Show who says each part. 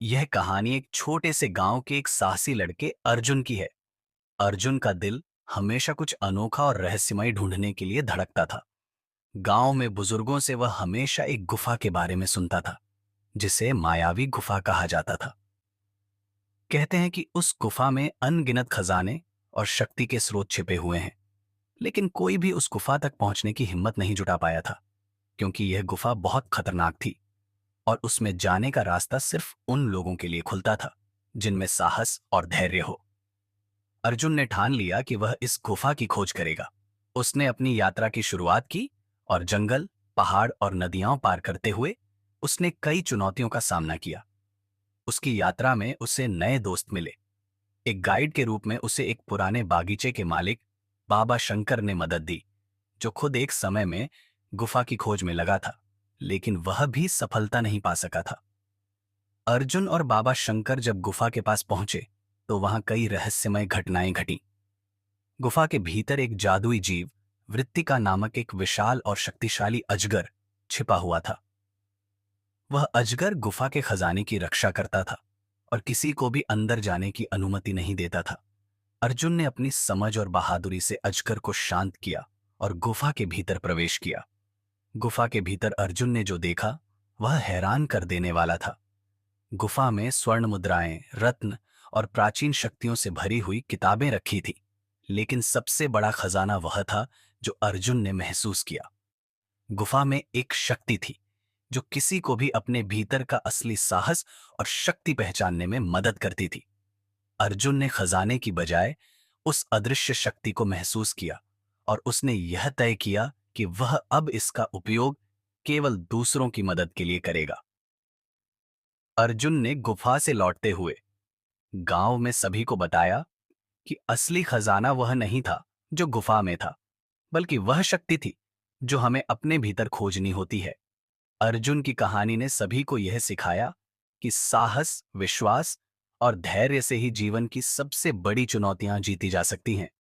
Speaker 1: यह कहानी एक छोटे से गांव के एक साहसी लड़के अर्जुन की है। अर्जुन का दिल हमेशा कुछ अनोखा और रहस्यमय ढूंढने के लिए धड़कता था। गांव में बुजुर्गों से वह हमेशा एक गुफा के बारे में सुनता था, जिसे मायावी गुफा कहा जाता था। कहते हैं कि उस गुफा में अनगिनत खजाने और शक्ति के स्रोत छिपे हुए हैं, लेकिन कोई भी उस गुफा तक पहुंचने की हिम्मत नहीं जुटा पाया था, क्योंकि यह गुफा बहुत खतरनाक थी और उसमें जाने का रास्ता सिर्फ उन लोगों के लिए खुलता था जिनमें साहस और धैर्य हो। अर्जुन ने ठान लिया कि वह इस गुफा की खोज करेगा। उसने अपनी यात्रा की शुरुआत की और जंगल, पहाड़ और नदियां पार करते हुए उसने कई चुनौतियों का सामना किया। उसकी यात्रा में उसे नए दोस्त मिले। एक गाइड के रूप में उसे एक पुराने बागीचे के मालिक बाबा शंकर ने मदद दी, जो खुद एक समय में गुफा की खोज में लगा था, लेकिन वह भी सफलता नहीं पा सका था। अर्जुन और बाबा शंकर जब गुफा के पास पहुंचे, तो वहां कई रहस्यमय घटनाएं घटी। गुफा के भीतर एक जादुई जीव, वृत्तिका नामक एक विशाल और शक्तिशाली अजगर छिपा हुआ था। वह अजगर गुफा के खजाने की रक्षा करता था और किसी को भी अंदर जाने की अनुमति नहीं देता था। अर्जुन ने अपनी समझ और बहादुरी से अजगर को शांत किया और गुफा के भीतर प्रवेश किया। गुफा के भीतर अर्जुन ने जो देखा, वह हैरान कर देने वाला था। गुफा में स्वर्ण मुद्राएं, रत्न और प्राचीन शक्तियों से भरी हुई किताबें रखी थी, लेकिन सबसे बड़ा खजाना वह था जो अर्जुन ने महसूस किया। गुफा में एक शक्ति थी जो किसी को भी अपने भीतर का असली साहस और शक्ति पहचानने में मदद करती थी। अर्जुन ने खजाने की बजाय उस अदृश्य शक्ति को महसूस किया और उसने यह तय किया कि वह अब इसका उपयोग केवल दूसरों की मदद के लिए करेगा। अर्जुन ने गुफा से लौटते हुए गांव में सभी को बताया कि असली खजाना वह नहीं था जो गुफा में था, बल्कि वह शक्ति थी जो हमें अपने भीतर खोजनी होती है। अर्जुन की कहानी ने सभी को यह सिखाया कि साहस, विश्वास और धैर्य से ही जीवन की सबसे बड़ी चुनौतियां जीती जा सकती हैं।